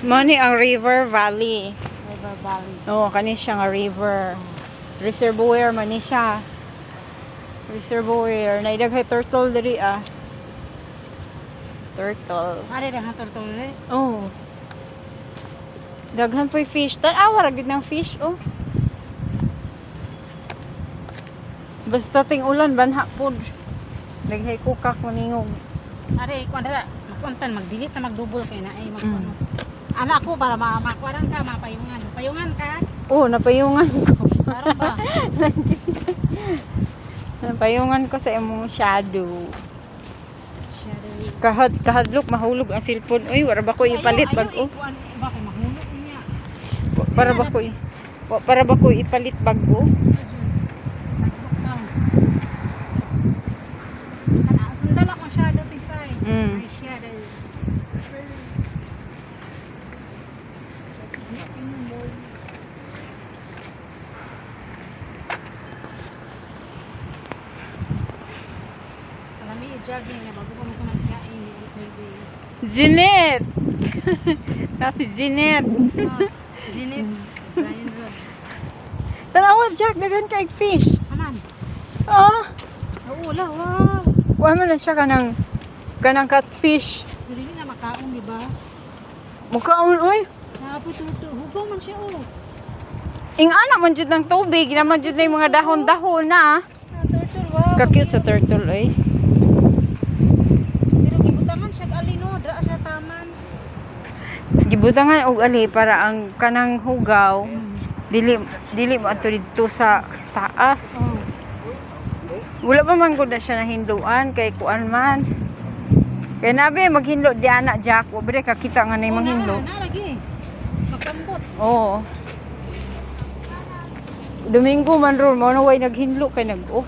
Money ang River Valley. River Valley. Oo, kani siya nga river. Reservoir man ni siya. Reservoir. Naidaghay turtle diri ah. Turtle. Ari ra turtle eh. Oh. Daghan po'y fish. Tan-awa ra gid ng fish oh. Basta ting ulan banha pod. Daghay kukak maningog. Ari kuan dara, magkuntan mag-delete na mag-double kay na ay magkuno. Ana ko para makuan ka, mapayungan. Payungan ka. Oh, napayungan ko. Para ba? Napayungan ko sa imong shadow. Shadow. Kahadlok mahulog ang cellphone. Uy, wala ba ko ipalit bag-o? Ba kay mahulog niya. Para ba ko ipalit bag-o? Sundal ako shadow tisay. Mm. May shadow. Alami jogging na bago ko nagkain ni Jeanette! Na si Jeanette. Jeanette. Zion Road. Tanawa, Jack, dagan ka fish. Aman. Ah, Oo, wala, wow. kuha mo na siya kanang catfish. Hindi na makaon, di ba? Mukhaon, uy. Napututo. Hugaw man siya, oh. Ing anak man jud ng tubig, naman jud na yung mga dahon-dahon na. Turtle, wow. Ka-cute sa turtle, uy. Pero gibutangan siya alino, dra siya taman. Gibutangan og ali para ang kanang hugaw dili mo ato dito sa taas. Oh. Wala pa man gud na siya nahinduan kay kuan man. Kaya nabi maghinlo di anak Jack, wa ba kakita nga nay manghinlo. Na lagi. Magkambot. Oo. Domingo man ron mo na way naghinlo kay nag-off.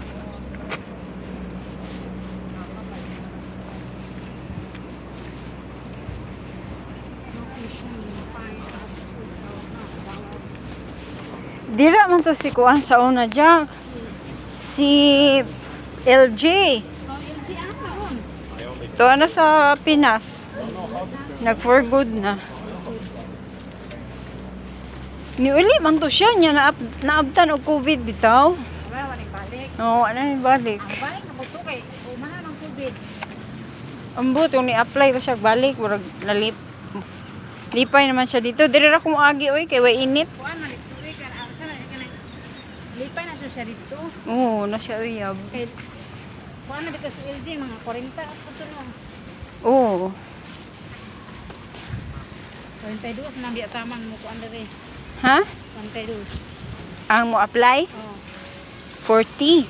Dira man to si kuan sa una Jack. Si LJ. Oh, LG ang naon. To na sa Pinas. Nag for good na. Ni uli man to siya niya naabtan og COVID bitaw. Wala ni balik. Oo, ano ni balik. Ang balik na buto kay umahan ang COVID. Ambot yung ni-apply pa siya balik, murag lipay naman siya dito. Diri ra ko moagi oy kay way init. Kuan man dito ka asa na ka. Lipay na siya dito. Oo, na siya uyab. Kay kuan na dito sa LG mga 40 ato no. Oo. 42 na biya taman mo kuan dere. Ha? 42. Ang mo apply? Oh. 40.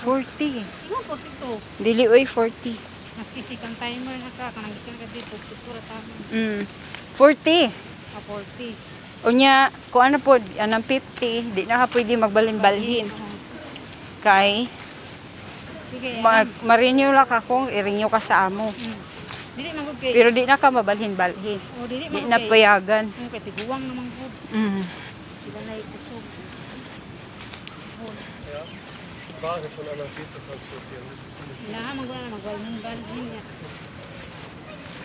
40. Ingon 42. Dili oy 40. Maski sikang timer na ka kanang gikan ka dito pura taman. 40. 40. Unya, kung ano po, anang 50, di na ka pwede magbalin-balhin. Kay, Sige. ma-renew lang ka kung i-renew ka sa amo. Dili man gud kay. Pero di na ka mabalhin-balhin. Oh, dili Di man na kay. payagan. Kay tiguwang naman gud. Sila na itusog. Bakit wala lang dito pag-social? Ilaha magbalhin niya.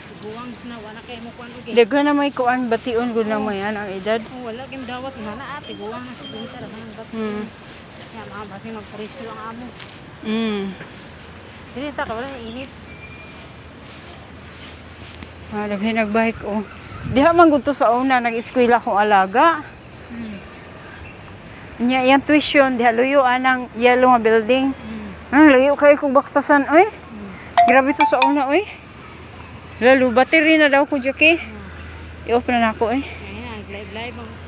Tiguwang na wala kay mo kuan ug. Daga na may kuan, bation gud na mo yan ang edad. Oh, wala kay dawat na na tiguwang na sa bunta ra nang gat. Ya mga basi magpresyo ang amo. Dili ta ka wala init. Daghay nagbike oh. Diha man gud to sa una nag-eskwela kong alaga. Nya yang tuition diha luyo anang yellow nga building. Luyo kay kog baktasan oy. Grabe to sa una oy. Lalo battery na daw ko jake. I-off na nako eh. Ayun, live